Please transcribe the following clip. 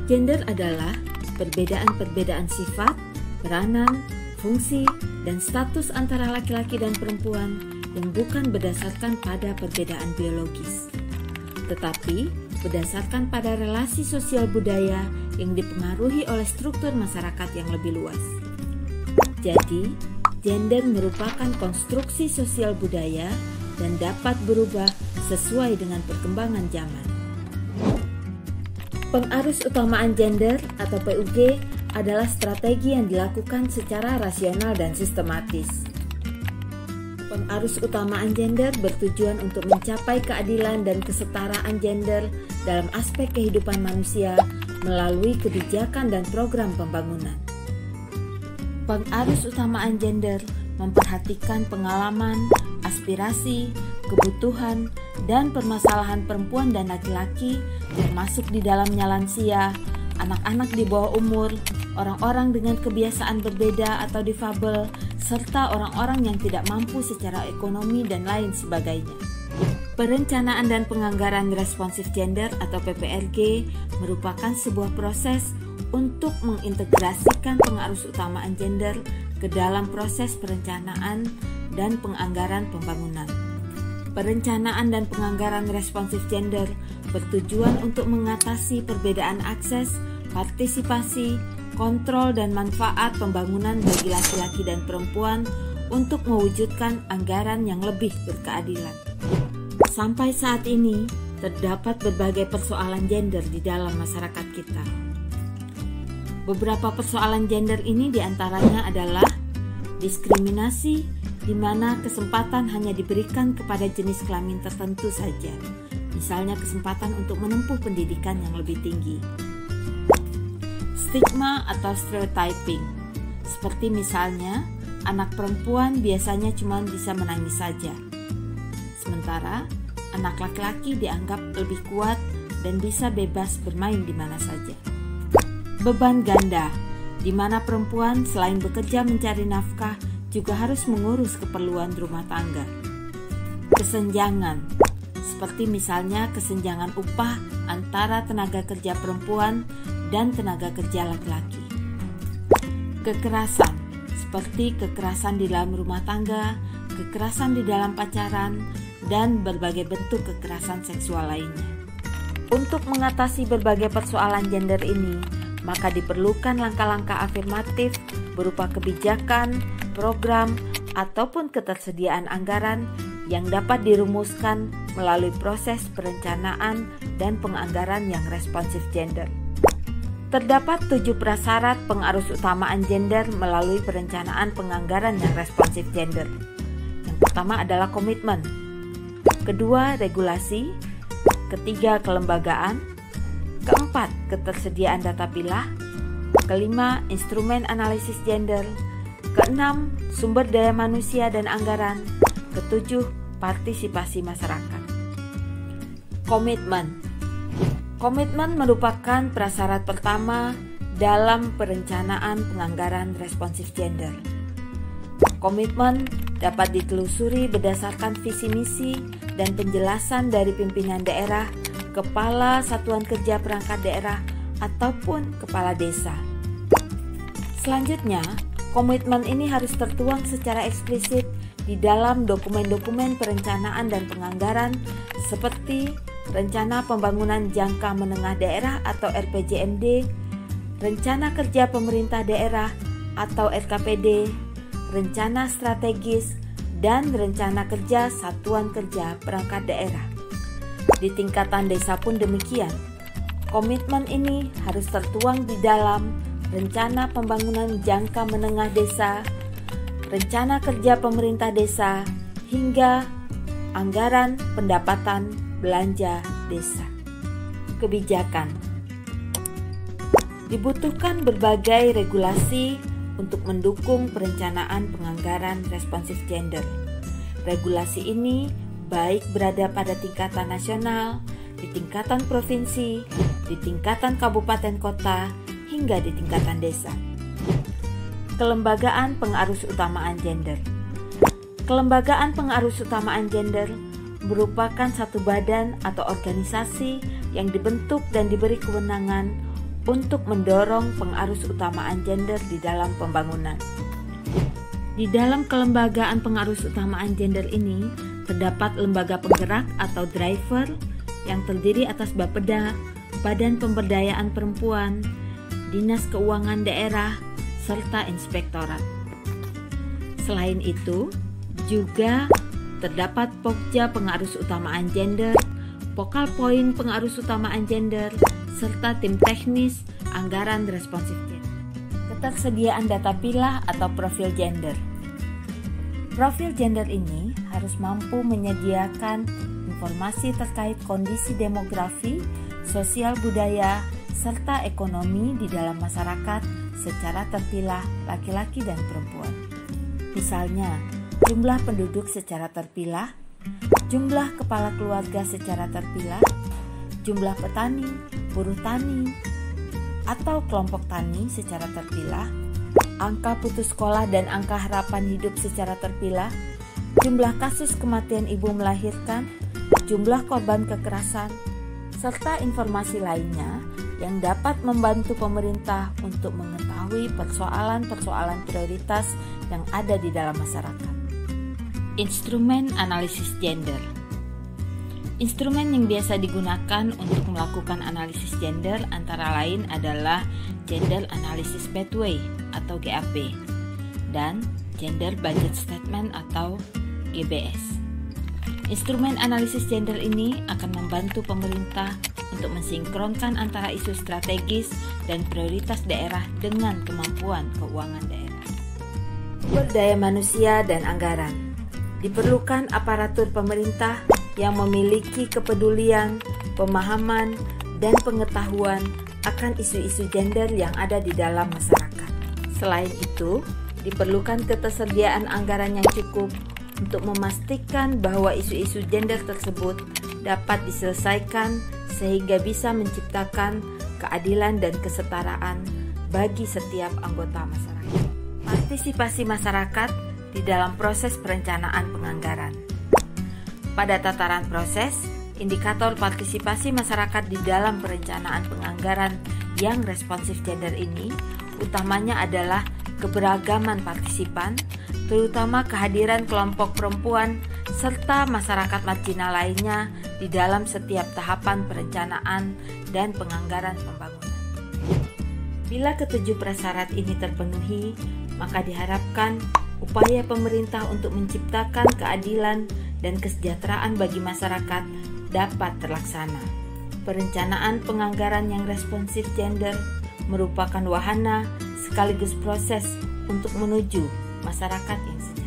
Gender adalah perbedaan-perbedaan sifat, peranan, fungsi, dan status antara laki-laki dan perempuan yang bukan berdasarkan pada perbedaan biologis, tetapi berdasarkan pada relasi sosial budaya yang dipengaruhi oleh struktur masyarakat yang lebih luas. Jadi, gender merupakan konstruksi sosial budaya dan dapat berubah sesuai dengan perkembangan zaman. Pengarus utamaan gender atau PUG adalah strategi yang dilakukan secara rasional dan sistematis. Pengarus utamaan gender bertujuan untuk mencapai keadilan dan kesetaraan gender dalam aspek kehidupan manusia melalui kebijakan dan program pembangunan. Pengarus utamaan gender memperhatikan pengalaman, aspirasi, kebutuhan, dan permasalahan perempuan dan laki-laki termasuk di dalamnya lansia, anak-anak di bawah umur, orang-orang dengan kebiasaan berbeda atau difabel, serta orang-orang yang tidak mampu secara ekonomi dan lain sebagainya. Perencanaan dan penganggaran responsif gender atau PPRG merupakan sebuah proses untuk mengintegrasikan pengarus utamaan gender ke dalam proses perencanaan dan penganggaran pembangunan. Perencanaan dan penganggaran responsif gender bertujuan untuk mengatasi perbedaan akses, partisipasi, kontrol, dan manfaat pembangunan bagi laki-laki dan perempuan untuk mewujudkan anggaran yang lebih berkeadilan. Sampai saat ini, terdapat berbagai persoalan gender di dalam masyarakat kita. Beberapa persoalan gender ini diantaranya adalah diskriminasi, di mana kesempatan hanya diberikan kepada jenis kelamin tertentu saja, misalnya kesempatan untuk menempuh pendidikan yang lebih tinggi. Stigma atau stereotyping, seperti misalnya anak perempuan biasanya cuma bisa menangis saja, sementara anak laki-laki dianggap lebih kuat dan bisa bebas bermain di mana saja. Beban ganda, di mana perempuan selain bekerja mencari nafkah juga harus mengurus keperluan rumah tangga. Kesenjangan, seperti misalnya kesenjangan upah antara tenaga kerja perempuan dan tenaga kerja laki-laki. Kekerasan, seperti kekerasan di dalam rumah tangga, kekerasan di dalam pacaran, dan berbagai bentuk kekerasan seksual lainnya. Untuk mengatasi berbagai persoalan gender ini, maka diperlukan langkah-langkah afirmatif berupa kebijakan, program, ataupun ketersediaan anggaran yang dapat dirumuskan melalui proses perencanaan dan penganggaran yang responsif gender. Terdapat 7 prasyarat pengarus utamaan gender melalui perencanaan penganggaran yang responsif gender. Yang pertama adalah komitmen, kedua regulasi, ketiga kelembagaan, keempat ketersediaan data pilah, kelima instrumen analisis gender, keenam sumber daya manusia dan anggaran, ketujuh partisipasi masyarakat. Komitmen. Komitmen merupakan prasyarat pertama dalam perencanaan penganggaran responsif gender. Komitmen dapat ditelusuri berdasarkan visi misi dan penjelasan dari pimpinan daerah, kepala satuan kerja perangkat daerah, ataupun kepala desa. Selanjutnya, komitmen ini harus tertuang secara eksplisit di dalam dokumen-dokumen perencanaan dan penganggaran seperti Rencana Pembangunan Jangka Menengah Daerah atau RPJMD, Rencana Kerja Pemerintah Daerah atau RKPD, Rencana Strategis, dan Rencana Kerja Satuan Kerja Perangkat Daerah. Di tingkatan desa pun demikian. Komitmen ini harus tertuang di dalam Rencana Pembangunan Jangka Menengah Desa, Rencana Kerja Pemerintah Desa, hingga Anggaran Pendapatan Belanja Desa. Kebijakan. Dibutuhkan berbagai regulasi untuk mendukung perencanaan penganggaran responsif gender. Regulasi ini baik berada pada tingkatan nasional, di tingkatan provinsi, di tingkatan kabupaten kota, hingga di tingkatan desa. Kelembagaan pengarus utamaan gender. Kelembagaan pengarus utamaan gender merupakan satu badan atau organisasi yang dibentuk dan diberi kewenangan untuk mendorong pengarus utamaan gender di dalam pembangunan. Di dalam kelembagaan pengarus utamaan gender ini, terdapat lembaga penggerak atau driver yang terdiri atas Bapeda, Badan Pemberdayaan Perempuan, Dinas Keuangan Daerah, serta Inspektorat. Selain itu, juga terdapat Pokja Pengarus Utamaan Gender, Pokal Poin Pengarus Utamaan Gender, serta tim teknis anggaran responsif gender. Ketersediaan data pilah atau profil gender. Profil gender ini harus mampu menyediakan informasi terkait kondisi demografi, sosial budaya, serta ekonomi di dalam masyarakat secara terpilah laki-laki dan perempuan. Misalnya, jumlah penduduk secara terpilah, jumlah kepala keluarga secara terpilah, jumlah petani, buruh tani, atau kelompok tani secara terpilah, angka putus sekolah dan angka harapan hidup secara terpilah, jumlah kasus kematian ibu melahirkan, jumlah korban kekerasan, serta informasi lainnya yang dapat membantu pemerintah untuk mengetahui persoalan-persoalan prioritas yang ada di dalam masyarakat. Instrumen analisis gender. Instrumen yang biasa digunakan untuk melakukan analisis gender antara lain adalah Gender Analysis Pathway atau GAP dan Gender Budget Statement atau GBS. Instrumen analisis gender ini akan membantu pemerintah untuk mensinkronkan antara isu strategis dan prioritas daerah dengan kemampuan keuangan daerah. Sumber daya manusia dan anggaran. Diperlukan aparatur pemerintah yang memiliki kepedulian, pemahaman, dan pengetahuan akan isu-isu gender yang ada di dalam masyarakat. Selain itu, diperlukan ketersediaan anggaran yang cukup untuk memastikan bahwa isu-isu gender tersebut dapat diselesaikan sehingga bisa menciptakan keadilan dan kesetaraan bagi setiap anggota masyarakat. Partisipasi masyarakat di dalam proses perencanaan penganggaran. Pada tataran proses, indikator partisipasi masyarakat di dalam perencanaan penganggaran yang responsif gender ini utamanya adalah keberagaman partisipan, terutama kehadiran kelompok perempuan serta masyarakat marginal lainnya di dalam setiap tahapan perencanaan dan penganggaran pembangunan. Bila ketujuh prasyarat ini terpenuhi, maka diharapkan upaya pemerintah untuk menciptakan keadilan dan kesejahteraan bagi masyarakat dapat terlaksana. Perencanaan penganggaran yang responsif gender merupakan wahana sekaligus proses untuk menuju masyarakat yang sejahtera.